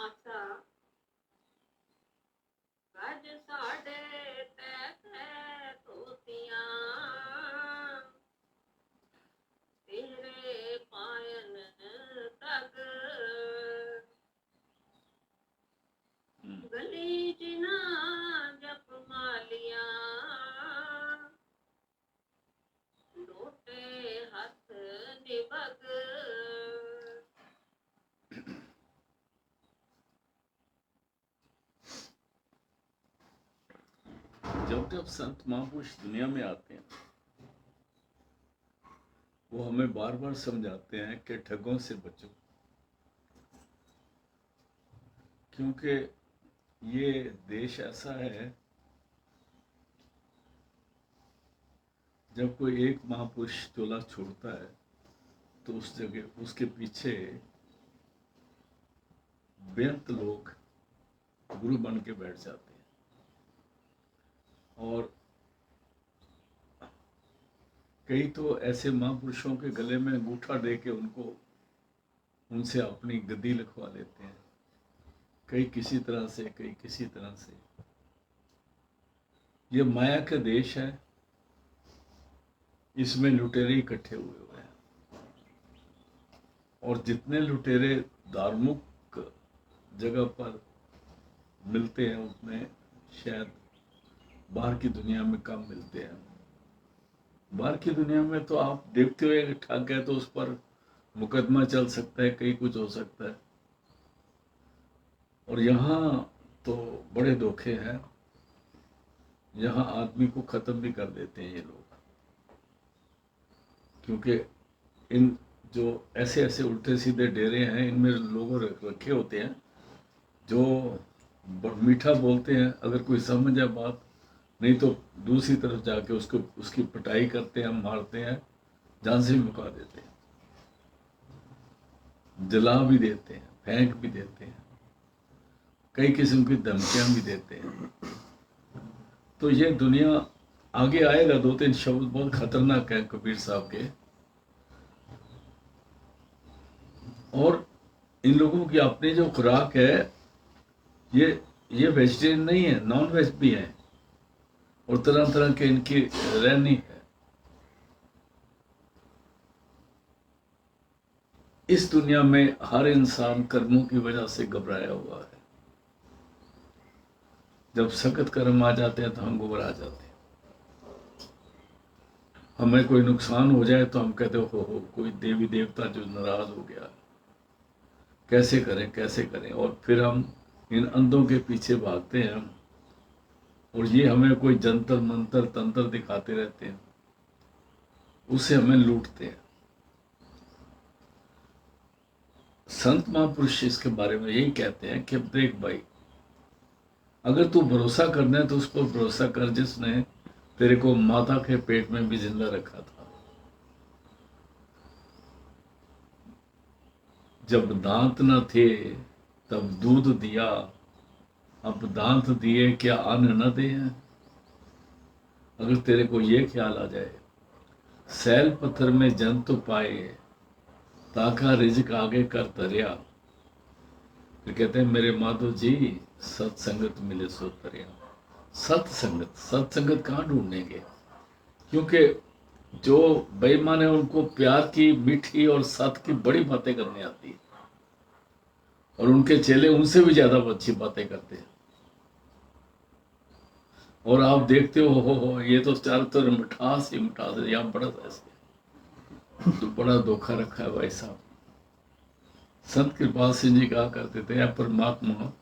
आशा गज साढ़े तै तोतियां तेरे पायन तक गली जिना जप मालिया लोटे हथ निबग। जब जब संत महापुरुष दुनिया में आते हैं वो हमें बार बार समझाते हैं कि ठगों से बचो, क्योंकि ये देश ऐसा है जब कोई एक महापुरुष चोला छोड़ता है तो उस जगह उसके पीछे बेअंत लोग गुरु बन के बैठ जाते हैं और कई तो ऐसे महापुरुषों के गले में अंगूठा दे के उनसे अपनी गद्दी लिखवा लेते हैं, कई किसी तरह से, कई किसी तरह से। ये माया का देश है, इसमें लुटेरे इकट्ठे हुए हैं और जितने लुटेरे धार्मिक जगह पर मिलते हैं उतने शायद बाहर की दुनिया में कम मिलते हैं। बाहर की दुनिया में तो आप देखते हो ठग है तो उस पर मुकदमा चल सकता है, कई कुछ हो सकता है, और यहाँ तो बड़े धोखे हैं। यहाँ आदमी को खत्म भी कर देते हैं ये लोग, क्योंकि इन जो ऐसे ऐसे उल्टे सीधे डेरे हैं इनमें लोगों रखे होते हैं जो मीठा बोलते हैं, अगर कोई समझ जाए बात, नहीं तो दूसरी तरफ जाके उसकी पिटाई करते हैं, मारते हैं, जान से भी मुका देते हैं, जला भी देते हैं, फेंक भी देते हैं, कई किस्म की धमकियां भी देते हैं। तो ये दुनिया आगे आएगा। दो तीन शब्द बहुत खतरनाक है कबीर साहब के, और इन लोगों की अपनी जो खुराक है ये वेजिटेरियन नहीं है, नॉन वेज भी है, और तरह तरह के इनकी रहनी है। इस दुनिया में हर इंसान कर्मों की वजह से घबराया हुआ है। जब सख्त कर्म आ जाते हैं तो हम घबरा जाते हैं। हमें कोई नुकसान हो जाए तो हम कहते हो कोई देवी देवता जो नाराज हो गया, कैसे करें कैसे करें, और फिर हम इन अंधों के पीछे भागते हैं और ये हमें कोई जंतर मंतर तंत्र दिखाते रहते हैं, उससे हमें लूटते हैं। संत महापुरुष इसके बारे में यही कहते हैं कि देख भाई, अगर तू भरोसा करना है तो उस पर भरोसा कर जिसने तेरे को माता के पेट में भी जिंदा रखा था। जब दांत न थे तब दूध दिया, अब दांत दिए क्या अन्न न दे हैं। अगर तेरे को ये ख्याल आ जाए, सैल पत्थर में जंतु पाए, ताका रिज्क आगे कर दरिया, फिर कहते हैं मेरे माधो जी सत्संगत मिले सो तरिया। सत्संगत कहाँ ढूंढेंगे, क्योंकि जो बेईमान है उनको प्यार की मीठी और सत की बड़ी बातें करने आती है, और उनके चेले उनसे भी ज्यादा अच्छी बातें करते हैं। और आप देखते हो ये तो चारों तरफ मिठास ही मिठास है, यहाँ बड़ा ऐसे तो बड़ा धोखा रखा है भाई साहब। संत कृपाल सिंह जी कहा करते थे, या परमात्मा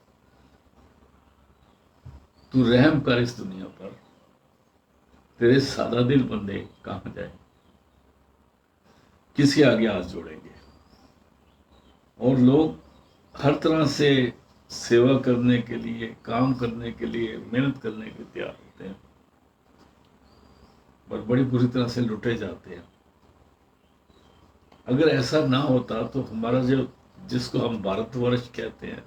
तू रहम कर इस दुनिया पर, तेरे सादा दिल बंदे कहां जाए, किसके आगे हाथ जोड़ेंगे। और लोग हर तरह से सेवा करने के लिए, काम करने के लिए, मेहनत करने के तैयार होते हैं, पर बड़ी बुरी तरह से लुटे जाते हैं। अगर ऐसा ना होता तो हमारा जो जिसको हम भारतवर्ष कहते हैं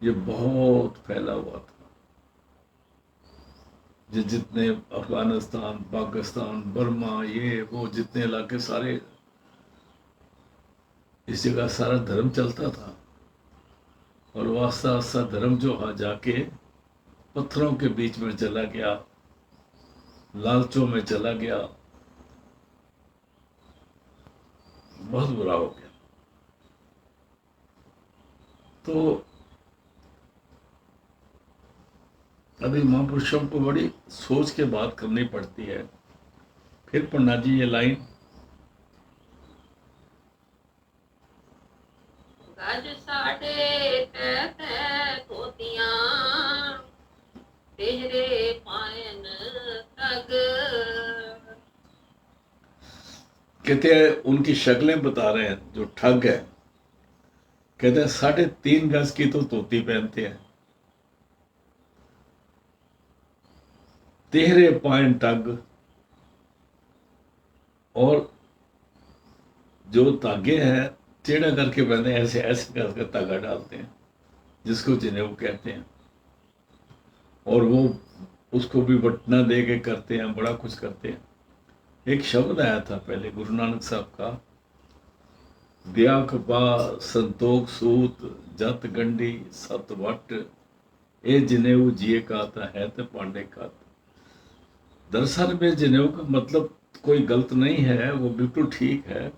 ये बहुत फैला हुआ था। जितने अफगानिस्तान, पाकिस्तान, बर्मा, ये वो जितने इलाके सारे, इस जगह सारा धर्म चलता था। और वो आस्ता आस्ता धर्म जो जाके पत्थरों के बीच में चला गया, लालचों में चला गया, बहुत बुरा हो गया। तो अभी महापुरुषों को बड़ी सोच के बात करनी पड़ती है। फिर पन्ना जी ये लाइन, गज साढ़े तै धोतियां तेरे पायन तग। कहते हैं उनकी शक्लें बता रहे हैं जो ठग है। कहते हैं 3.5 गज की तो धोती पहनते हैं, तेरे पायन टग, और जो धागे हैं टेढ़ा करके पहनते हैं, ऐसे ऐसे करके धागा डालते हैं, जिसको जनेऊ कहते हैं। और वो उसको भी बटना दे के करते हैं, बड़ा कुछ करते हैं। एक शब्द आया था पहले गुरु नानक साहब का, दिया कपा संतोख सूत जत गंडी सत वट, ए जनेऊ जिए का है तो पांडे का। दरअसल में जनेऊ का मतलब कोई गलत नहीं है, वो बिल्कुल ठीक है।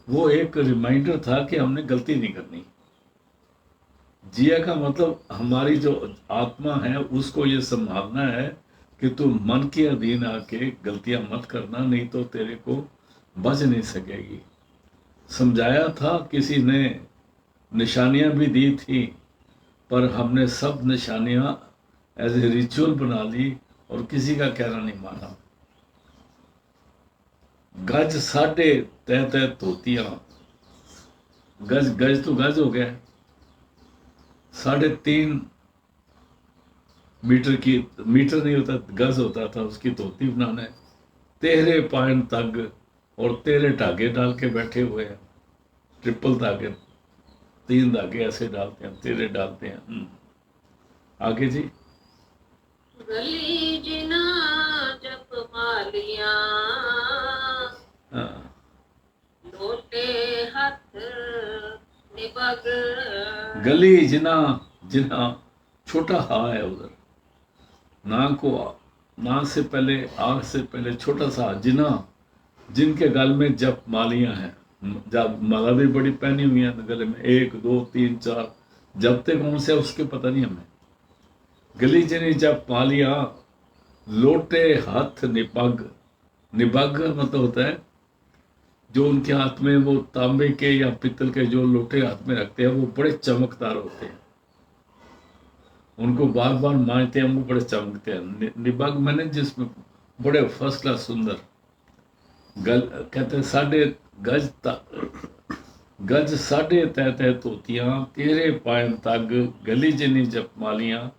वो एक रिमाइंडर था कि हमने गलती नहीं करनी। जिया का मतलब हमारी जो आत्मा है उसको ये संभालना है कि तू मन के अधीन आके गलतियां मत करना, नहीं तो तेरे को बच नहीं सकेगी। समझाया था, किसी ने निशानियां भी दी थी, पर हमने सब निशानियां एज ए रिचुअल बना ली और किसी का कहना नहीं माना। गज साढ़े तै धोतियां, गज गज तो गज हो गया, 3.5 मीटर की, मीटर नहीं होता गज होता था, उसकी धोती बनाना है। तेरे पायन तग, और तेरे धागे डाल के बैठे हुए हैं, ट्रिपल धागे, 3 धागे ऐसे डालते हैं, तेरे डालते हैं। आगे जी, गली जिना जप मालियां हाँ, लोटे हाथ निबग। गली जिना, जिना छोटा हा है उधर, ना को ना से पहले, आग से पहले छोटा सा जिना, जिनके गल में जप मालियां हैं। जब माला भी बड़ी पहनी हुई है गले में, 1 2 3 4, जपते कौन से उसके पता नहीं हमें। गली जिनी जप मालियां लोटे हाथ निपग, निबग मतलब होता है जो उनके हाथ में वो तांबे के या पित्तल के जो लोटे हाथ में रखते हैं, वो बड़े चमकदार होते हैं। उनको बार बार मांजते हैं, वो बड़े चमकते हैं। निबग मैंने जिसमें बड़े फर्स्ट क्लास सुंदर। गल कहते हैं गज साढ़े तै धोतियां तेरे पायन तग, गली जिनी जप मालियां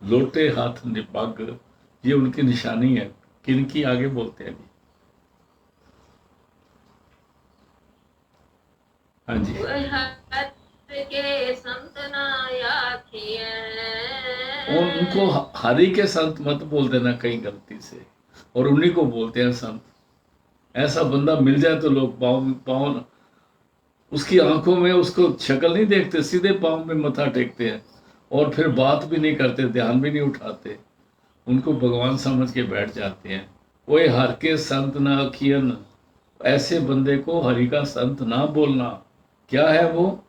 लोटे हाथ निपग। ये उनकी निशानी है। किनकी आगे बोलते हैं जी। हाँ जी, हाथ के संत ना याथिए। उनको हरि के संत मत बोल देना कहीं गलती से, और उन्हीं को बोलते हैं संत। ऐसा बंदा मिल जाए तो लोग पाँव उसकी आंखों में उसको शक्ल नहीं देखते, सीधे पाँव में मथा टेकते हैं, और फिर बात भी नहीं करते, ध्यान भी नहीं उठाते, उनको भगवान समझ के बैठ जाते हैं। वो हर के संत ना अखियन, ऐसे बंदे को हरि का संत ना बोलना। क्या है वो?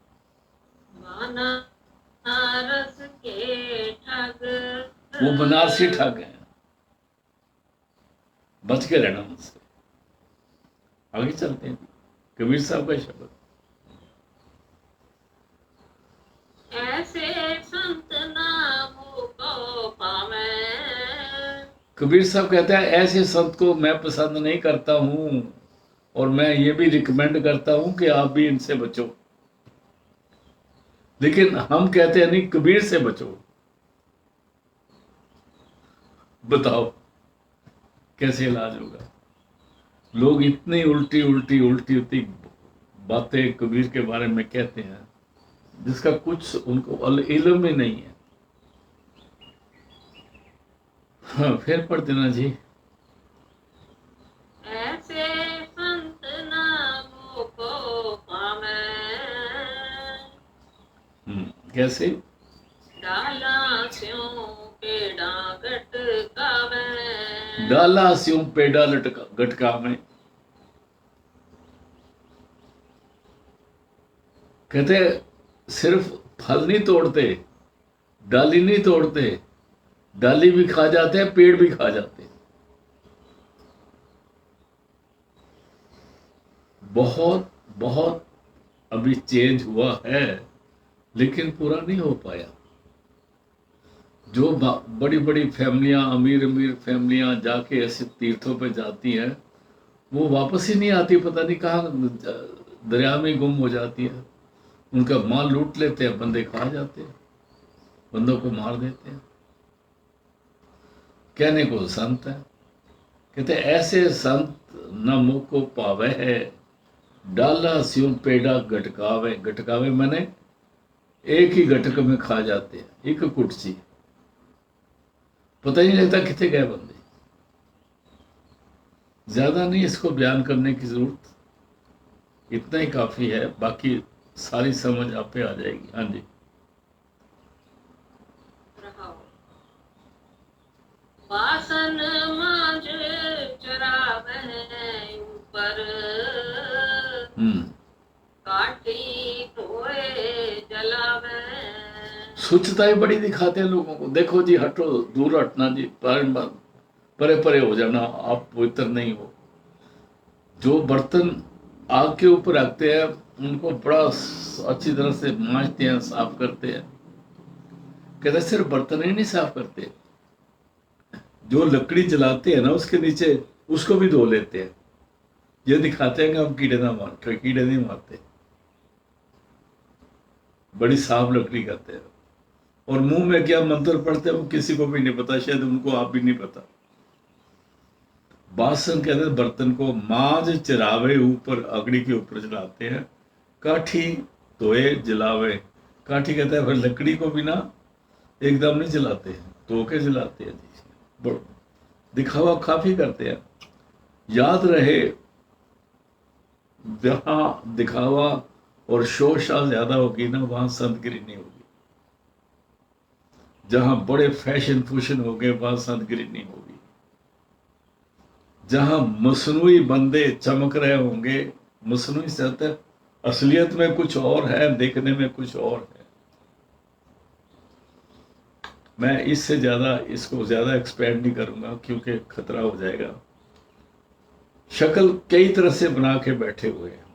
बनारस के ठग। वो बनारसी ठग है, बच के रहना उनसे। आगे चलते हैं, कबीर साहब का शब्द, ऐसे संत नामों को पावे। कबीर साहब कहते हैं ऐसे संत को मैं पसंद नहीं करता हूं, और मैं ये भी रिकमेंड करता हूं कि आप भी इनसे बचो। लेकिन हम कहते हैं नहीं, कबीर से बचो। बताओ कैसे इलाज होगा? लोग इतनी उल्टी उल्टी उल्टी उल्टी बातें कबीर के बारे में कहते हैं, जिसका कुछ उनको इल्म ही नहीं है। हाँ, फिर पढ़ देना जी। ऐसे संत नामों को पावे। कैसे? डाला स्यों पेड़ा गटकावे, डाला स्यों पेड़ा लटका गटका में। कहते सिर्फ फल नहीं तोड़ते, डाली नहीं तोड़ते, डाली भी खा जाते हैं, पेड़ भी खा जाते हैं। बहुत बहुत अभी चेंज हुआ है, लेकिन पूरा नहीं हो पाया। जो बड़ी बड़ी फैमिलियां, अमीर अमीर फैमिलियां जाके ऐसे तीर्थों पे जाती हैं, वो वापस ही नहीं आती, पता नहीं कहाँ दरिया में गुम हो जाती है। उनका माल लूट लेते हैं, बंदे खा जाते हैं, बंदों को मार देते हैं। कहने को संत है, कहते ऐसे संत न मुख को पावे है, डाला स्यों पेड़ा गटकावे। गटकावे मैंने एक ही गटक में खा जाते हैं, एक कुटची, पता ही नहीं लगता कितने गए बंदे। ज्यादा नहीं इसको बयान करने की जरूरत, इतना ही काफी है, बाकी सारी समझ आप पे आ जाएगी। हाँ जी। रहाओ। वासन मांझ चरावे ऊपर, काटी टोए जलावे। स्वच्छता ही बड़ी दिखाते हैं लोगों को, देखो जी हटो, दूर हटना जी, परे परे हो जाना, आप पवित्र नहीं हो। जो बर्तन आग के ऊपर रखते हैं उनको बड़ा अच्छी तरह से मांजते हैं, साफ करते हैं। कहते सिर्फ बर्तन ही नहीं साफ करते, जो लकड़ी जलाते हैं ना उसके नीचे उसको भी धो लेते हैं। ये दिखाते हैं कि हम कीड़े ना मारते, कीड़े नहीं मारते, बड़ी साफ लकड़ी करते हैं। और मुंह में क्या मंत्र पढ़ते हैं वो किसी को भी नहीं पता, शायद उनको आप भी नहीं पता। बासन कहते हैं बर्तन को, मांझ चरावे ऊपर, अगड़ी के ऊपर जलाते हैं, काठी धोए जलावे। काठी कहते हैं फिर लकड़ी को भी ना एकदम नहीं जलाते हैं, धो के जलाते हैं जी। दिखावा काफी करते हैं। याद रहे, जहां दिखावा और शोशा ज्यादा होगी ना, वहां संतगिरी नहीं होगी। जहां बड़े फैशन फूशन हो गए, वहां संतगिरी नहीं होगी। जहां मसनूई बंदे चमक रहे होंगे, मसनूई से होता है असलियत में कुछ और है, देखने में कुछ और है। मैं इससे ज्यादा इसको ज्यादा एक्सपेंड नहीं करूंगा क्योंकि खतरा हो जाएगा। शक्ल कई तरह से बना के बैठे हुए हैं।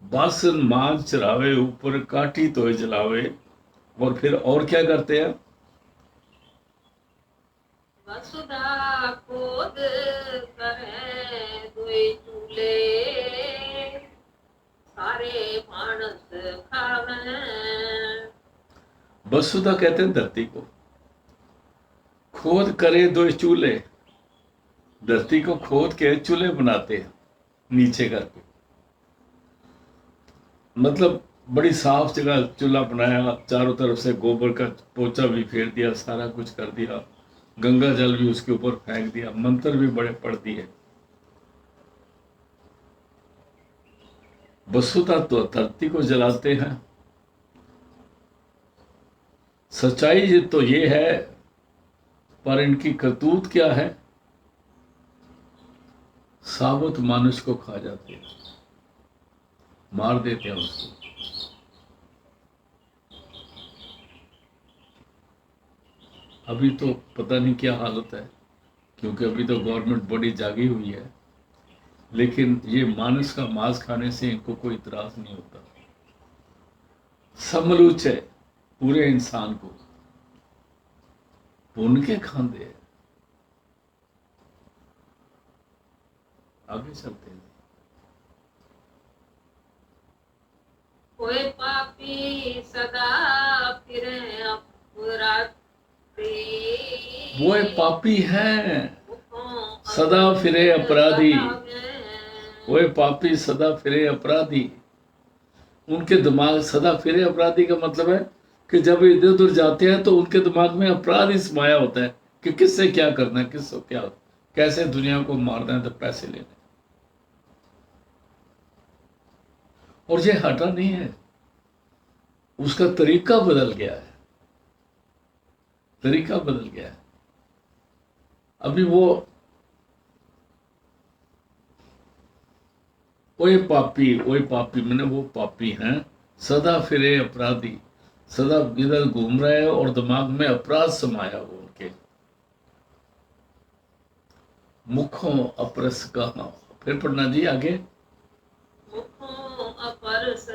बासन मांझ चरावे ऊपर, काठी तो जलावे। और फिर और क्या करते हैं? वसुधा खोद करे दुई चूल्हे, सारे मानस खावे। वसुधा कहते हैं धरती को, खोद करे दो चूल्हे, धरती को खोद के चूल्हे बनाते हैं नीचे करके। मतलब बड़ी साफ जगह चूल्हा बनाया, चारों तरफ से गोबर का पोचा भी फेर दिया, सारा कुछ कर दिया, गंगा जल भी उसके ऊपर फेंक दिया, मंत्र भी बड़े पढ़ दिए। वसुधा तो धरती को जलाते हैं। सच्चाई तो ये है, पर इनकी करतूत क्या है? साबुत मानुष को खा जाते हैं, मार देते हैं उसको। अभी तो पता नहीं क्या हालत है, क्योंकि अभी तो गवर्नमेंट बड़ी जागी हुई है, लेकिन ये मानस का मांस खाने से इनको कोई इतराज नहीं होता। समलूच है पूरे इंसान को, भून के खाते हैं। आगे चलते हैं। कोई पापी सदा फिरे अपराधी, वो पापी हैं सदा फिरे अपराधी। वो पापी सदा फिरे अपराधी। उनके दिमाग सदा फिरे अपराधी का मतलब है कि जब इधर उधर जाते हैं तो उनके दिमाग में अपराध ही समाया होता है कि किससे क्या करना है, किससे क्या, कैसे दुनिया को मारना है तो पैसे लेने। और ये हटा नहीं है, उसका तरीका बदल गया है, तरीका बदल गया है। अभी वो ओए पापी मैंने वो पापी हैं, सदा फिरे अपराधी, सदा इधर घूम रहे हैं और दिमाग में अपराध समाया वो उनके। मुखों अपरस कहा, फिर पढ़ना जी आगे। मुखों अपरस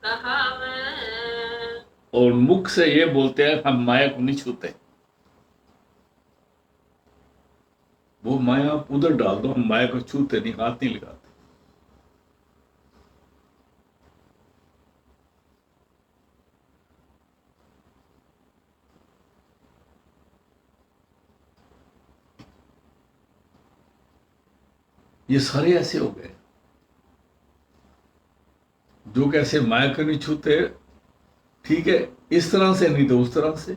कहावे, और मुख से ये बोलते हैं हम माया को नहीं छूते, वो माया आप उधर डाल दो, हम माया को छूते नहीं, हाथ नहीं लगाते। ये सारे ऐसे हो गए जो कैसे माया को नहीं छूते, ठीक है, इस तरह से नहीं तो उस तरह से।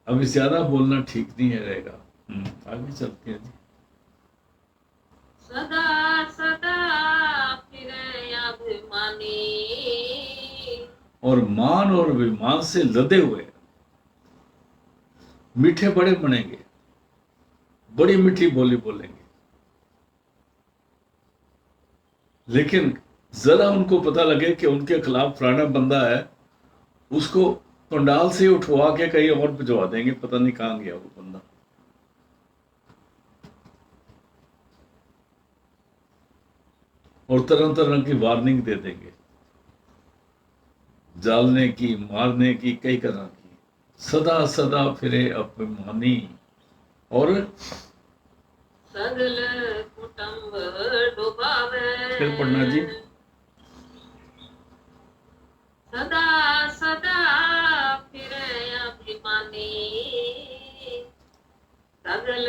अभी ज्यादा बोलना ठीक नहीं है रहेगा। आगे चलते हैं जी। सदा सदा फिरे अभिमानी, और मान और अभिमान से लदे हुए मीठे बड़े बनेंगे, बड़ी मीठी बोली बोलेंगे, लेकिन जरा उनको पता लगे कि उनके खिलाफ फलाना बंदा है, उसको पंडाल से उठवा के कहीं और भिजवा देंगे, पता नहीं कहां गया वो बंदा। और तरह तरह की वार्निंग दे देंगे, जालने की, मारने की, कई तरह की। सदा सदा फिरे अपमानी, और सगल कुटुंब डुबावे, फिर पढ़ना जी। सदा सदा फिरे अभिमानी, सगल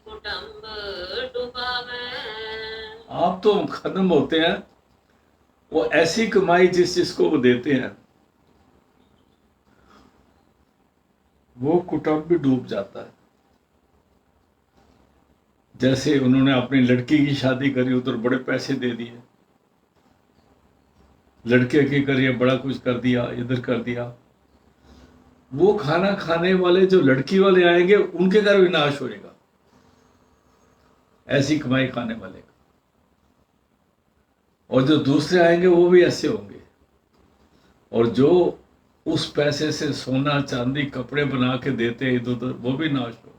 कुटुंब डुबावे। आप तो खत्म होते हैं, वो ऐसी कमाई जिसको वो देते हैं वो कुटुंब भी डूब जाता है। जैसे उन्होंने अपनी लड़की की शादी करी, उधर बड़े पैसे दे दिए, लड़के की करिए बड़ा कुछ कर दिया, इधर कर दिया, वो खाना खाने वाले जो लड़की वाले आएंगे उनके घर विनाश होएगा, ऐसी कमाई खाने वाले का। और जो दूसरे आएंगे वो भी ऐसे होंगे, और जो उस पैसे से सोना चांदी कपड़े बना के देते हैं इधर उधर, वो भी नाश हो।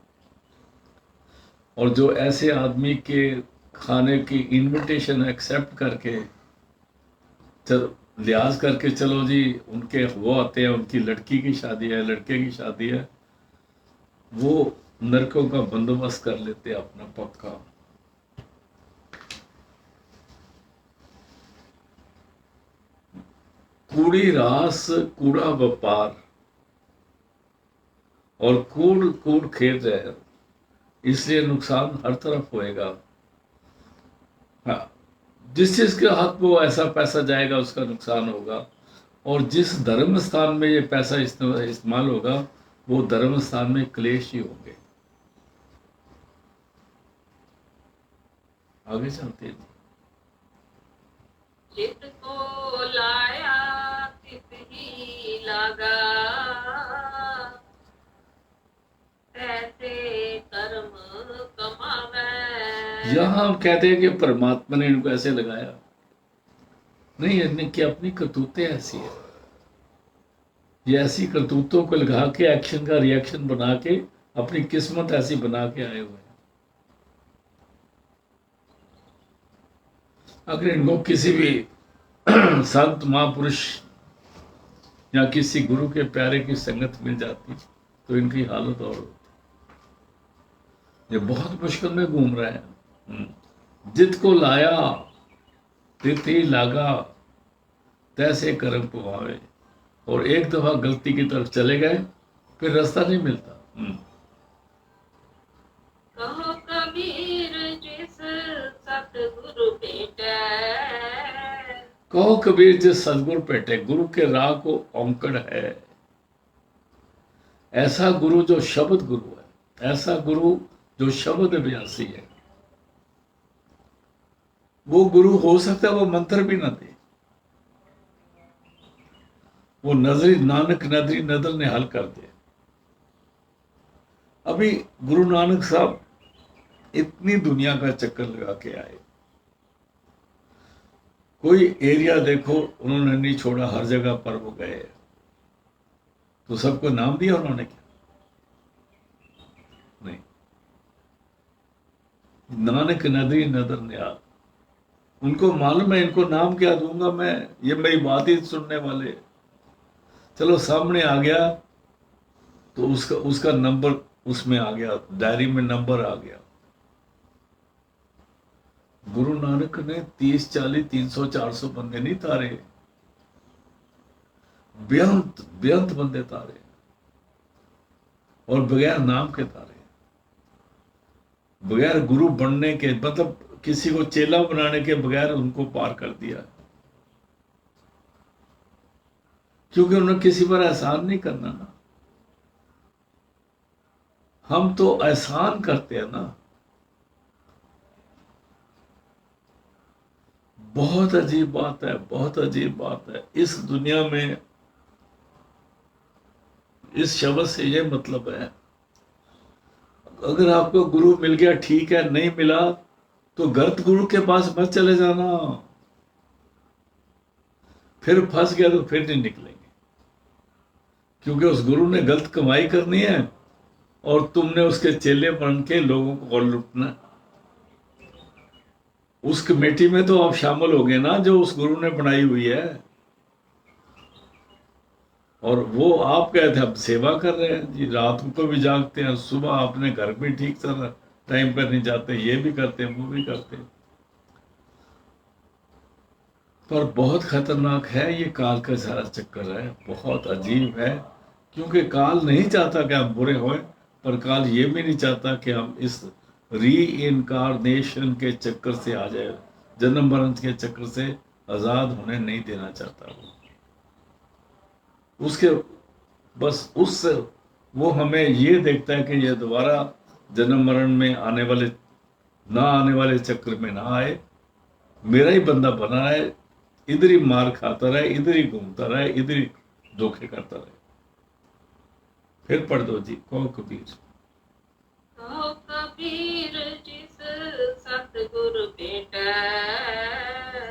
और जो ऐसे आदमी के खाने की इनविटेशन एक्सेप्ट करके चलो, लिहाज करके चलो जी उनके वो आते हैं, उनकी लड़की की शादी है, लड़के की शादी है, वो नरकों का बंदोबस्त कर लेते हैं अपना पक्का। कूड़ी रास कूड़ा व्यापार, और कूड़ कूड़ खेत है, इसलिए नुकसान हर तरफ होएगा। हाँ, जिस चीज के हाथ में वो ऐसा पैसा जाएगा उसका नुकसान होगा, और जिस धर्म स्थान में ये पैसा इस्तेमाल होगा वो धर्म स्थान में क्लेश ही होंगे। आगे चलते हैं। चित को लाया तित ही लागा, ऐसे कर्म कमावे। यहां हम कहते हैं कि परमात्मा ने इनको ऐसे लगाया नहीं, इनकी अपनी करतूतें ऐसी है, ये ऐसी करतूतों को लगा के एक्शन का रिएक्शन बना के अपनी किस्मत ऐसी बना के आए हुए हैं। अगर इनको किसी भी संत महापुरुष या किसी गुरु के प्यारे की संगत मिल जाती तो इनकी हालत और होती। ये बहुत मुश्किल में घूम रहे हैं। जित को लाया तित ही लागा, तैसे कर्म पुआवे। और एक दफा गलती की तरफ चले गए फिर रास्ता नहीं मिलता। कहो कबीर जिस सतगुरु भेटे, कहो कबीर जिस सदगुरु पेटे, गुरु के राह को औंकड़ है। ऐसा गुरु जो शब्द गुरु है, ऐसा गुरु जो शब्द अभ्यासी है। वो गुरु हो सकता है वो मंत्र भी ना दे, वो नजरी नानक नदरी नदर ने हल कर दे। अभी गुरु नानक साहब इतनी दुनिया का चक्कर लगा के आए, कोई एरिया देखो उन्होंने नहीं छोड़ा, हर जगह पर वो गए। तो सबको नाम दिया उन्होंने क्या? नहीं। नानक नदरी नदर न्याल, उनको मालूम है इनको नाम क्या दूंगा मैं, ये मेरी बात ही सुनने वाले। चलो सामने आ गया तो उसका उसका नंबर उसमें आ गया, डायरी में नंबर आ गया। गुरु नानक ने 30 40 300 400 बंदे नहीं तारे, बेअंत बेअंत बंदे तारे, और बगैर नाम के तारे, बगैर गुरु बनने के, मतलब किसी को चेला बनाने के बगैर उनको पार कर दिया। क्योंकि उन्हें किसी पर एहसान नहीं करना ना, हम तो एहसान करते हैं ना। बहुत अजीब बात है, बहुत अजीब बात है। इस दुनिया में इस शब्द से ये मतलब है, अगर आपको गुरु मिल गया ठीक है, नहीं मिला तो गलत गुरु के पास मत चले जाना, फिर फंस गया तो फिर नहीं निकलेंगे। क्योंकि उस गुरु ने गलत कमाई करनी है और तुमने उसके चेले बन के लोगों को और लुटना। उस कमेटी में तो आप शामिल हो गए ना जो उस गुरु ने बनाई हुई है, और वो आप कहते हैं अब सेवा कर रहे हैं जी, रात को भी जागते हैं, सुबह अपने घर भी ठीक तरह टाइम पर नहीं जाते, ये भी करते हैं वो भी करते हैं। पर बहुत खतरनाक है ये काल का सारा चक्कर है, बहुत अजीब है। क्योंकि काल नहीं चाहता कि हम बुरे हों, पर काल ये भी नहीं चाहता कि हम इस री इनकारनेशन के चक्कर से आ जाए, जन्म मरण के चक्कर से आजाद होने नहीं देना चाहता वो। उसके बस उससे वो हमें ये देखता है कि ये दोबारा जन्म मरण में आने वाले चक्र में ना आए, मेरा ही बंदा बना रहे, इधर ही मार खाता रहे, इधर ही घूमता रहे, इधर ही धोखे करता रहे। फिर पढ़ दो जी, कहो कबीर। तो कबीर जिस सतगुरु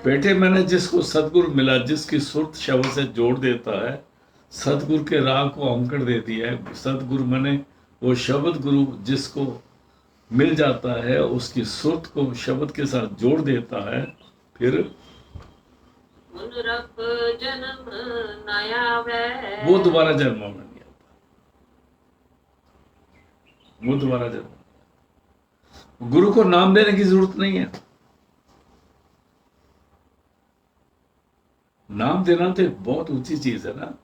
बेटे मैंने जिसको सतगुरु मिला, जिसकी सुरत शब्द से जोड़ देता है, सतगुरु के राह को अंकड़ देती है। सतगुरु मैंने वो शब्द गुरु जिसको मिल जाता है, उसकी सुरत को शब्द के साथ जोड़ देता है, फिर पुनरप जन्म नया वै, वो दोबारा जन्म में नहीं आता, वो दोबारा जन्म। गुरु को नाम देने की जरूरत नहीं है, नाम देना तो एक बहुत ऊंची चीज है ना।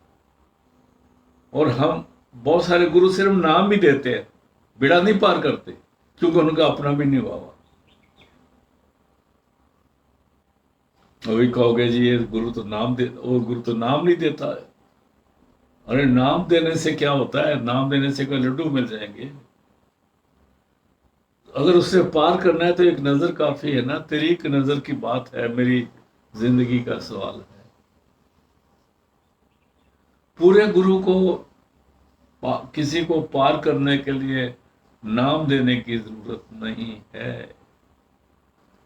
और हम बहुत सारे गुरु सिर्फ नाम भी देते हैं, बेड़ा नहीं पार करते, क्योंकि उनका अपना भी नहीं हुआ। अभी कहोगे जी ये गुरु तो नाम दे, वो गुरु तो नाम नहीं देता है। अरे नाम देने से क्या होता है? नाम देने से कोई लड्डू मिल जाएंगे? अगर उससे पार करना है तो एक नजर काफी है ना। तेरी एक नजर की बात है, मेरी जिंदगी का सवाल है। पूरे गुरु को किसी को पार करने के लिए नाम देने की जरूरत नहीं है,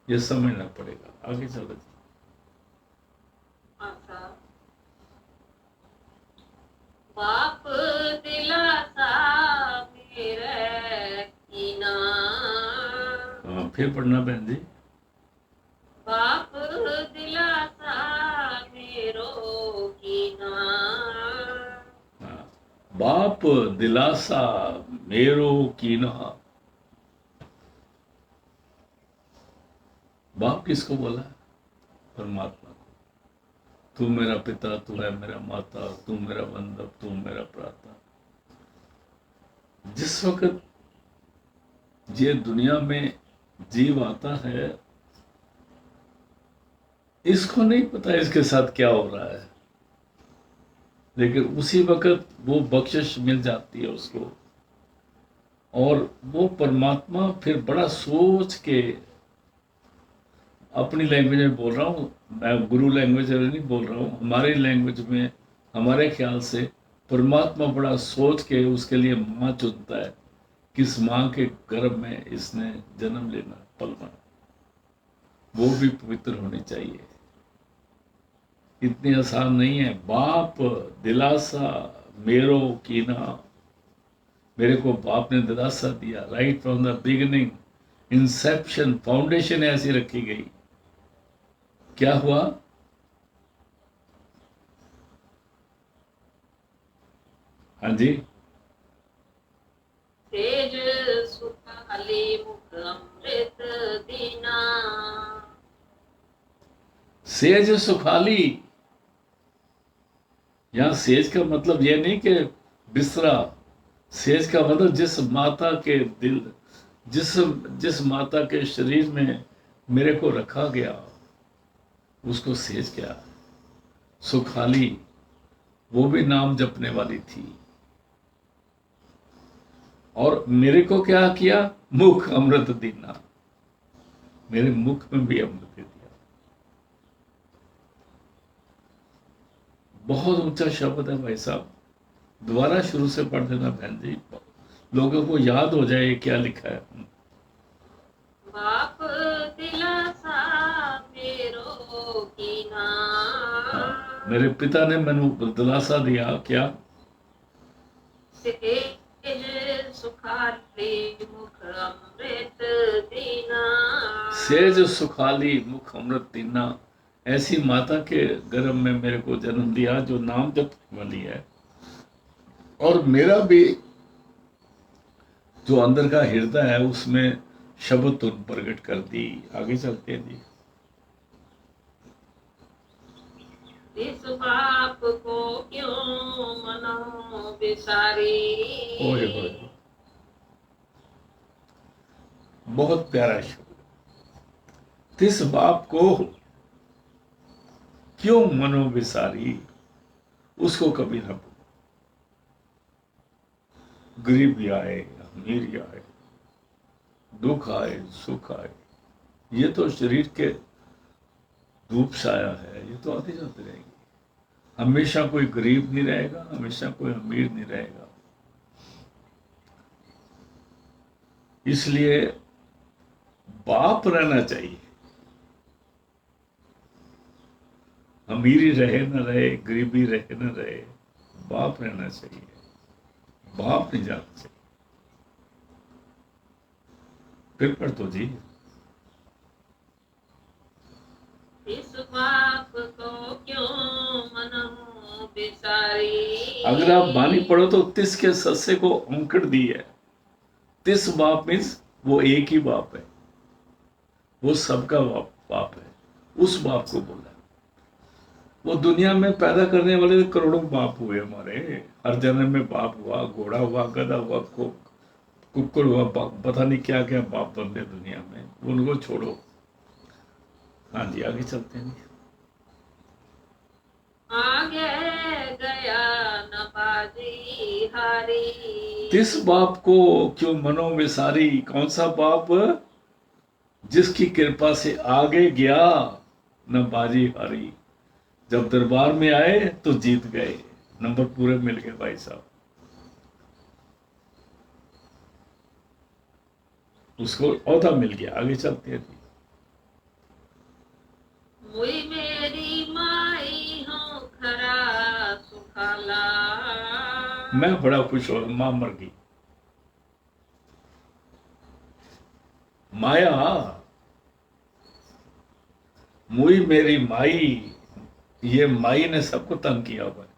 ये समझना पड़ेगा। आगे चलो। बाप दिलासा मेरे कीना, फिर पढ़ना बहन जी। बाप दिलासा मेरो कीना, बाप दिलासा मेरो कीना। बाप किसको बोला? परमात्मा को। तू मेरा पिता, तू है मेरा माता, तू मेरा बंधव, तू मेरा प्राता। जिस वक्त ये दुनिया में जीव आता है, इसको नहीं पता इसके साथ क्या हो रहा है, लेकिन उसी वक्त वो बख्शिश मिल जाती है उसको, और वो परमात्मा फिर बड़ा सोच के अपनी लैंग्वेज में बोल रहा हूँ, मैं गुरु लैंग्वेज में नहीं बोल रहा हूँ, हमारी लैंग्वेज में हमारे ख्याल से परमात्मा बड़ा सोच के उसके लिए माँ चुनता है, किस माँ के गर्भ में इसने जन्म लेना, पलना, वो भी पवित्र होनी चाहिए। इतनी आसान नहीं है। बाप दिलासा मेरो कीना, मेरे को बाप ने दिलासा दिया, right from the beginning, Inception, foundation ऐसी रखी गई। क्या हुआ? हाँ जी, तेज सुखाली मुख अमृत दीना। सेज सुखाली। यहां सेज का मतलब यह नहीं कि बिस्तरा, सेज का मतलब जिस माता के दिल, जिस जिस माता के शरीर में मेरे को रखा गया, उसको सेज क्या? सुखाली, वो भी नाम जपने वाली थी। और मेरे को क्या किया? मुख अमृत दीना, मेरे मुख में भी अमृत दे दिया। बहुत ऊंचा शब्द है भाई साहब, दोबारा शुरू से पढ़ देना बहन जी, लोगों को याद हो जाए क्या लिखा है। बाप दिलासा मेरो कीना। हाँ, मेरे पिता ने मैंने दिलासा दिया, क्या? सेज सुखाली मुख अमृत दीना। सेज सुखाली मुख अमृत दीना, ऐसी माता के गर्भ में मेरे को जन्म दिया जो नाम जपने वाली है। और मेरा भी जो अंदर का हृदय है उसमें शब्द तुम प्रकट कर दी। आगे चलते हैं जी। इस बाप को क्यों मनो बिसारी। ओए होए, बहुत प्यारा शब्द। तिस बाप को क्यों मनो बिसारी, उसको कभी ना भूलो। गरीबी आए, अमीरी आए, दुख आए, सुख आए, ये तो शरीर के धूप छाया है, ये तो आती जाती रहेगी। हमेशा कोई गरीब नहीं रहेगा, हमेशा कोई अमीर नहीं रहेगा। इसलिए बाप रहना चाहिए। अमीरी रहे न रहे, गरीबी रहे न रहे, बाप रहना चाहिए, बाप नहीं जाना चाहिए। फिर पढ़ तो जी। इस बाप को क्यों मनो बिसारी। अगर आप बानी पढ़ो तो तिस के सस्से को अंकड़ दी है। तिस बाप मीन्स वो एक ही बाप है, वो सबका बाप है, उस बाप को बोला। वो दुनिया में पैदा करने वाले करोड़ों बाप हुए हमारे, हर जन्म में बाप हुआ, घोड़ा हुआ, गधा हुआ, कुक्कुर हुआ, पता नहीं क्या क्या बाप बनते दुनिया में, उनको छोड़ो। हाँ जी, आगे चलते हैं। आगे गया न बाजी हारी। तिस बाप को क्यों मनो में सारी, कौन सा बाप? जिसकी कृपा से आगे गया न बाजी हारी। जब दरबार में आए तो जीत गए, नंबर पूरे मिल गए भाई साहब। उसको औहदा मिल गया। आगे चलते हैं। मुई मेरी माई हूँ खरा सुखाला। मैं बड़ा खुश हो, मां मर गई। माया, मुई मेरी माई, ये माई ने सबको तंग किया हुआ है।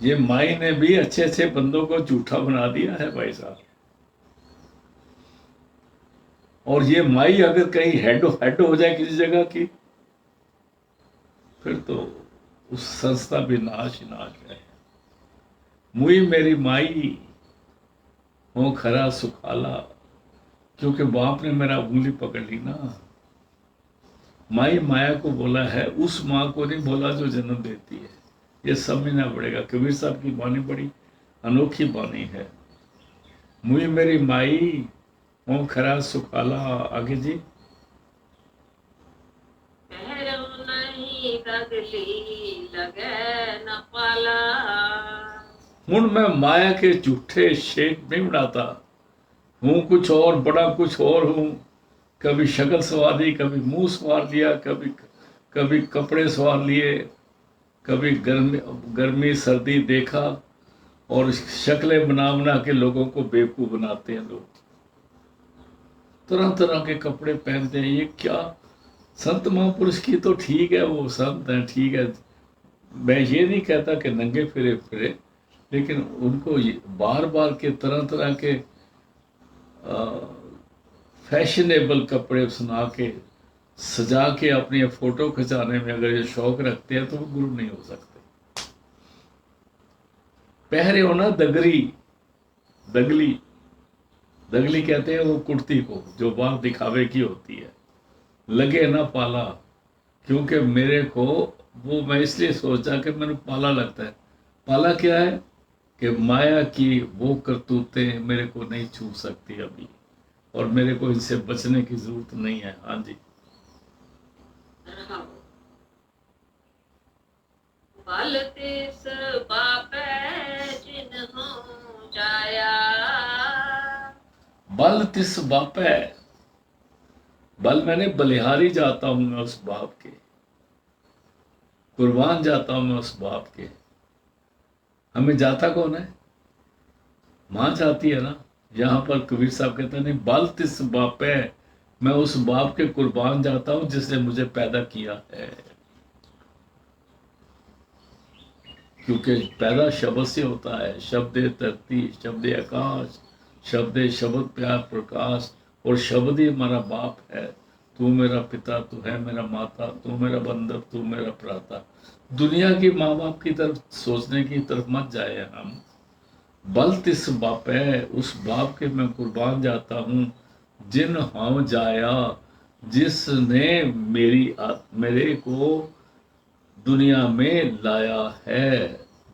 ये माई ने भी अच्छे अच्छे बंदों को झूठा बना दिया है भाई साहब। और ये माई अगर कहीं हेड हो जाए किसी जगह की, फिर तो उस संस्था भी नाश ही नाश है। मुई मेरी माई हो खरा सुखाला, क्योंकि बाप ने मेरा उंगली पकड़ ली ना। माई माया को बोला है, उस माँ को नहीं बोला जो जन्म देती है। ये समझना पड़ेगा। कबीर साहब की बानी बड़ी अनोखी बानी है। मुई मेरी माई हो खरा सुखाला। आगे जी। जम नहीं दगली लगे न पाला। हुण मैं माया के झूठे शेख नहीं बनाता, हूँ कुछ और, बड़ा कुछ और हूँ। कभी शक्ल सवार ली, कभी मुंह सवार लिया, कभी कभी कपड़े सवार लिए, कभी गर्मी गर्मी सर्दी देखा, और शक्लें बना बना के लोगों को बेवकूफ बनाते हैं लोग। तरह तरह के कपड़े पहनते हैं। ये क्या, संत महापुरुष की तो ठीक है, वो संत हैं, ठीक है। मैं ये नहीं कहता कि नंगे फिरे फिरे, लेकिन उनको बार बार के तरह तरह के फैशनेबल कपड़े सुना के सजा के अपनी फोटो खिंचाने में अगर ये शौक रखते हैं तो वो गुरु नहीं हो सकते। पहरे हो ना दगरी, दगली, दगली कहते हैं वो कुर्ती को जो बाहर दिखावे की होती है। लगे ना पाला, क्योंकि मेरे को वो, मैं इसलिए सोचा कि मैंने पाला लगता है। पाला क्या है कि माया की वो करतूतें मेरे को नहीं छू सकती अभी, और मेरे को इनसे बचने की जरूरत नहीं है। हाँ जी। बल तिस बापै जिन्हों जाया। बल तिस बापै, बल मैंने बलिहारी जाता हूं मैं उस बाप के, कुर्बान जाता हूं मैं उस बाप के। हमें जाता कौन है? मां जाती है ना। यहाँ पर कबीर साहब कहते हैं, नहीं बल तिस बापै, मैं उस बाप के कुर्बान जाता हूं जिसने मुझे पैदा किया है। क्योंकि पैदा शब्द से होता है। शब्द धरती, शब्द आकाश, शब्द शब्द प्यार प्रकाश, और शब्द ही हमारा बाप है। तू मेरा पिता, तू है मेरा माता, तू मेरा बंधु, तू मेरा भ्राता। दुनिया की माँ बाप की तरफ सोचने की तरफ मत जाए हम। बल तिस बाप है, उस बाप के मैं कुर्बान जाता हूँ जिन हम जाया, जिसने मेरे को दुनिया में लाया है।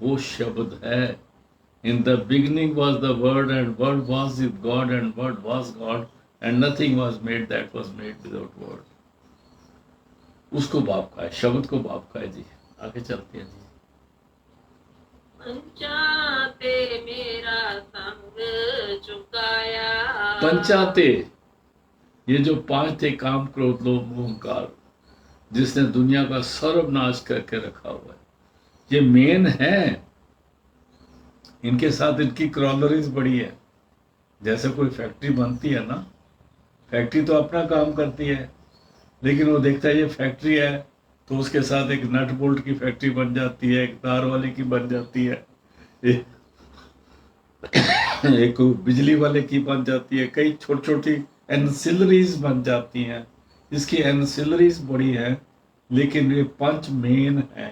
वो शब्द है, in the beginning was the word and word was with God and word was God and nothing was made that was made without word. उसको बाप का है, शब्द को बाप का है जी। आगे चलते हैं जी। पंचाते मेरा संग चुकाया। पंचाते, ये जो पांच थे, काम क्रोध लोभ मोह अहंकार, जिसने दुनिया का सर्वनाश करके रखा हुआ है, ये मेन है। इनके साथ इनकी क्रॉलरीज बड़ी है। जैसे कोई फैक्ट्री बनती है ना, फैक्ट्री तो अपना काम करती है, लेकिन वो देखता है ये फैक्ट्री है, तो उसके साथ एक नट बोल्ट की फैक्ट्री बन जाती है, एक तार वाले की बन जाती है, एक बिजली वाले की बन जाती है, कई छोटी छोटी एंसिलरीज बन जाती हैं। इसकी एंसिलरीज बड़ी है, लेकिन ये पंच मेन है।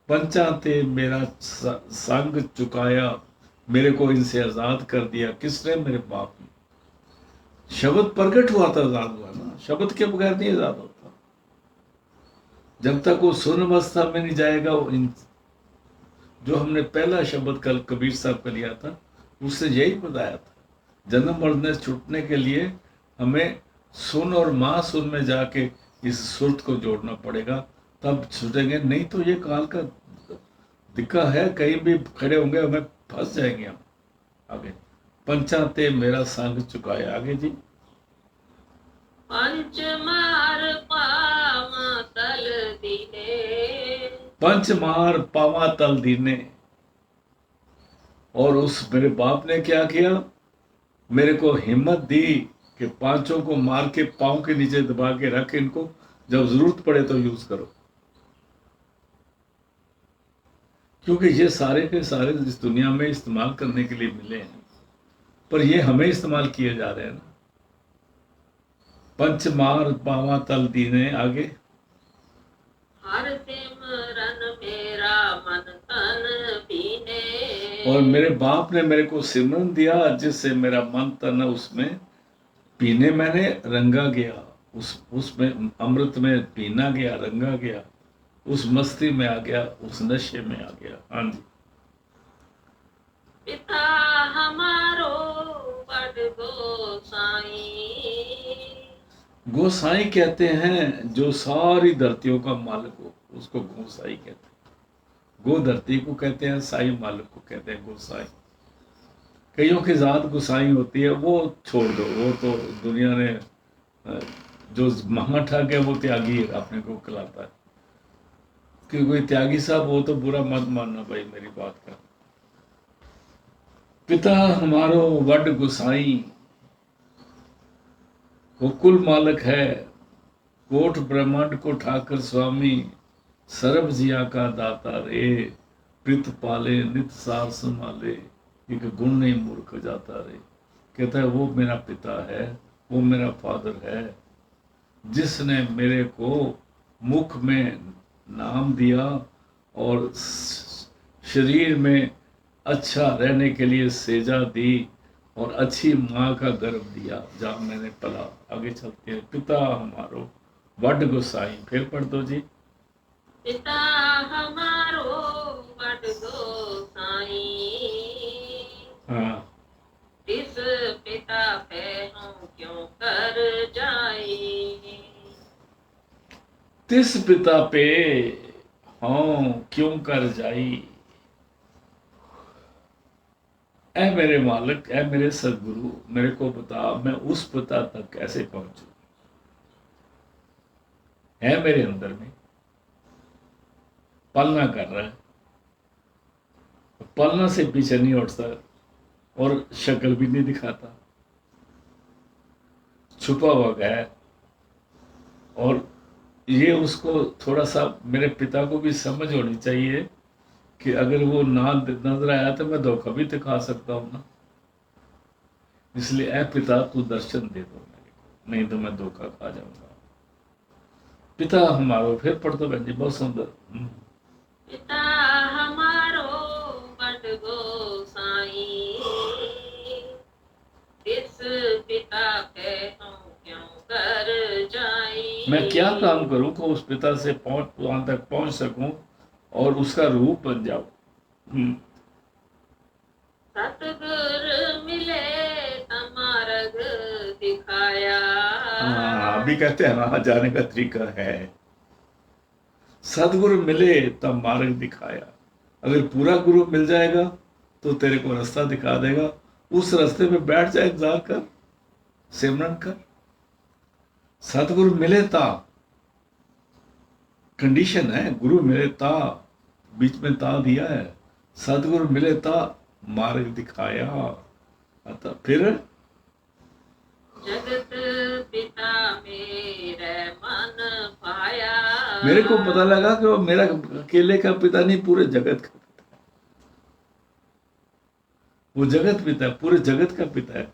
पंचाते मेरा संग चुकाया, मेरे को इनसे आजाद कर दिया। किसने? मेरे बाप ने। शब्द प्रकट हुआ था, आजाद हुआ ना। शब्द के बगैर नहीं आजाद होता। जब तक वो सुन अवस्था में नहीं जाएगा, वो जो हमने पहला शब्द कल कबीर साहब का लिया था, उससे यही बताया था, जन्म मरने छूटने के लिए हमें सुन और माँ सुन में जाके इस सुरत को जोड़ना पड़ेगा, तब छूटेंगे। नहीं तो ये काल का दिक्कत है, कहीं भी खड़े होंगे हमें फंस जाएंगे हम। आगे, पंचाते मेरा संग चुकाया। आगे जी। पंच मार पावा तल दीने। पंच मार पावा तल दीने। और उस मेरे बाप ने क्या किया? मेरे को हिम्मत दी कि पांचों को मार के पांव के नीचे दबा के रख, इनको जब जरूरत पड़े तो यूज करो। क्योंकि ये सारे के सारे इस दुनिया में इस्तेमाल करने के लिए मिले हैं, पर ये हमें इस्तेमाल किए जा रहे हैं ना। पंच मार पावा तल दीने। आगे, हर सिमरन मेरा मन तन पीने। और मेरे बाप ने मेरे को सिमरन दिया, जिससे मेरा मन तन उसमें पीने, मैंने रंगा गया। उसमें अमृत में पीना गया, रंगा गया, उस मस्ती में आ गया, उस नशे में आ गया। हाँ जी। पिता हमारो बड़ गोसाई। गोसाई कहते हैं जो सारी धरतियों का मालिक हो, उसको गोसाई कहते हैं। गो धरती को कहते हैं, साई मालिक को कहते हैं गोसाई। कईयों की जात गोसाई होती है, वो छोड़ दो, वो तो दुनिया ने जो महाठग है वो त्यागी अपने को कहलाता है। कि कोई त्यागी साहब वो तो बुरा मत मानना भाई मेरी बात का। पिता हमारो वड गोसाई, वो कुल मालिक है, कोट ब्रह्मांड को ठाकर स्वामी, सर्व जिया का दाता रे, प्रित पाले नित सार संभाले, एक गुण नहीं मूर्ख जाता रे। कहता है वो मेरा पिता है, वो मेरा फादर है, जिसने मेरे को मुख में नाम दिया और शरीर में अच्छा रहने के लिए सेजा दी और अच्छी माँ का गर्भ दिया जहाँ मैंने पला। आगे चलते हैं। पिता हमारो वड गोसाई, फिर पढ़ दो जी। पिता हमारो बड़ गोसाई, हाँ, इस पिता पे हम क्यों कर जाई। तिस पिता पे हाँ क्यों कर जाई। ऐ मेरे मालिक, ऐ मेरे सदगुरु, मेरे को बता मैं उस पिता तक कैसे पहुंचू। है मेरे अंदर में, पालना कर रहा है, पालना से पीछे नहीं हटता और शक्ल भी नहीं दिखाता, छुपा हुआ है। और ये उसको थोड़ा सा मेरे पिता को भी समझ होनी चाहिए कि अगर वो ना नजर आया तो मैं धोखा भी दिखा सकता हूं ना। इसलिए ऐ पिता तू दर्शन दे दो मेरे को, नहीं तो मैं धोखा खा जाऊंगा। पिता हमारो, फिर पढ़ दो बहन जी, बहुत सुंदर। पिता हमारो बड़ गोसाई, इस पिता पे हम क्यों कर जाई। मैं क्या काम करूं कि उस पिता से वहां तक पहुंच सकूं और उसका रूप बन जाऊं। सतगुर मिले तमारग दिखाया। हाँ, अभी कहते हैं वहां जाने का तरीका है। सदगुरु मिले तब मार्ग दिखाया। अगर पूरा गुरु मिल जाएगा तो तेरे को रास्ता दिखा देगा। उस रास्ते पे बैठ जा, इंतजार कर, सिमरन कर। सदगुरु मिले ता कंडीशन है, गुरु मिले ता, बीच में ता दिया है। सदगुरु मिले ता मार्ग दिखाया। अतः फिर जगत पिता मेरे मन पाया। मेरे को पता लगा कि वो मेरा अकेले का पिता नहीं, पूरे जगत का पिता है। वो जगत पिता है, पूरे जगत का पिता है।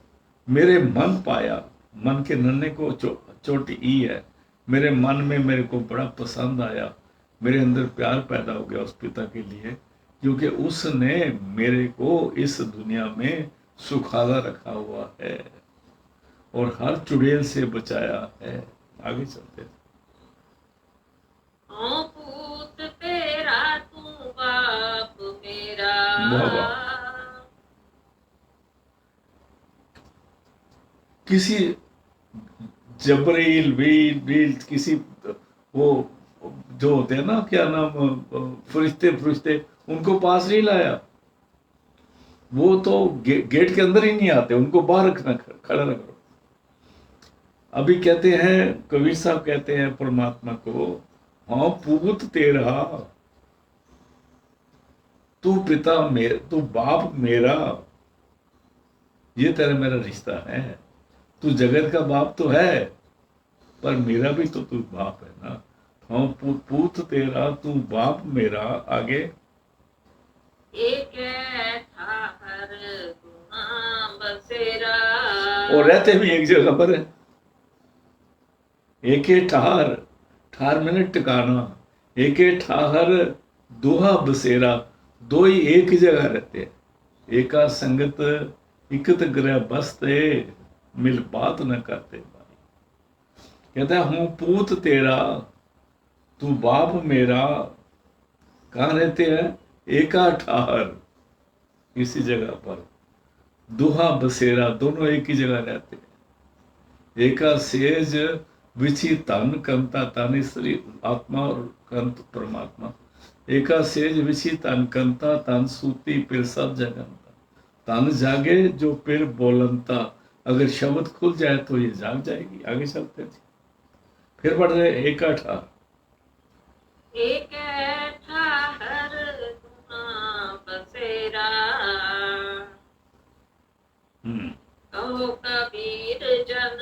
मेरे मन पाया, मन के नन्हे को चोटी ई है। मेरे मन में मेरे को बड़ा पसंद आया, मेरे अंदर प्यार पैदा हो गया उस पिता के लिए, क्योंकि उसने मेरे को इस दुनिया में सुखाला रखा हुआ है और हर चुड़ैल से बचाया है। आगे चलते हैं। ओ पूत तेरा तू बाप मेरा। वाह। किसी जबरील वील किसी वो जो होते हैं ना, क्या नाम, फरिश्ते उनको पास नहीं लाया। वो तो गेट के अंदर ही नहीं आते, उनको बाहर रखना, खड़ा रखो। अभी कहते हैं कबीर साहब कहते हैं परमात्मा को, हाँ पूत तेरा, तू पिता मेरा, तू बाप मेरा, ये तेरा मेरा रिश्ता है। तू जगत का बाप तो है पर मेरा भी तो तू बाप है ना। हाँ पूत तेरा, तू बाप मेरा। आगे एक था हर गुना बसेरा। और रहते भी एक जगह पर है। एके ठार, ठार मैंने टिकाना, एके ठाहर दोहा बसेरा। दो ही एक जगह रहते हैं। एका संगत इकत ग्रह बसते, मिल बात न करते भाई। कहता है हूं पूत तेरा, तू बाप मेरा। कहाँ रहते हैं? एका ठाहर, इसी जगह पर। दुहा बसेरा, दोनों एक ही जगह रहते हैं। एका सेज विछि तन कंता तन श्री आत्मा और कंत परमात्मा एका सेज विछि तन कंता तन सूती फिर सब जगंता तन जागे जो फिर बोलंता। अगर शब्द खुल जाए तो ये जाग जाएगी। आगे चलते हैं जी। फिर बढ़ रहे एक अठा एक ऐठा हर गुना बसेरा, कहो कबीर जन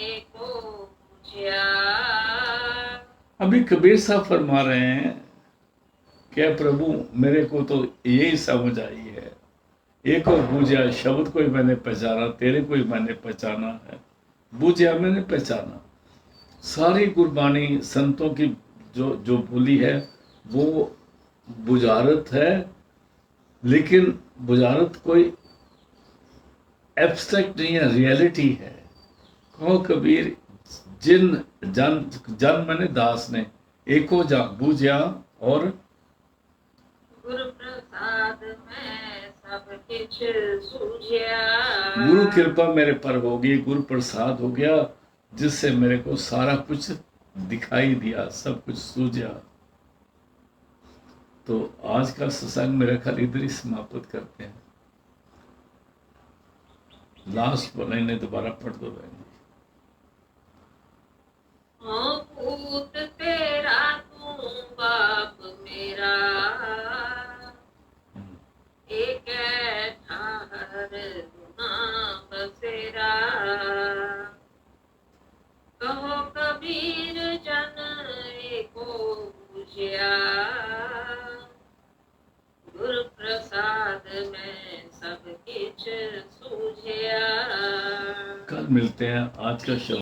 एको पूछ्या। अभी कबीर साहब फरमा रहे हैं क्या प्रभु मेरे को तो यही समझ आई है, एक और बूझा शब्द कोई मैंने पहचाना, तेरे कोई मैंने पहचाना है, बूझा मैंने पहचाना। सारी गुरबानी संतों की जो जो बोली है वो बुझारत है, लेकिन बुझारत कोई एब्स्ट्रैक्ट नहीं है, रियलिटी है। कहो कबीर जिन जन जन मैंने दास ने एको जा बूझा और गुरु प्रसाद में सब किछ सूझ्या। गुरु कृपा मेरे पर होगी, गुरु प्रसाद हो गया जिससे मेरे को सारा कुछ दिखाई दिया, सब कुछ सूझा। तो आज का सत्संग मेरा ख्याल इधर ही समाप्त करते हैं। लास्ट बोलेंगे दोबारा पढ़ दो बहन। हाँ पूत तेरा तू बाप मेरा, एक ऐठा हर गुना बसेरा। कहो कबीर जन एको पूछ्या, गुरु प्रसाद में सब किछ सूझ्या। कल मिलते हैं। आज का शब्द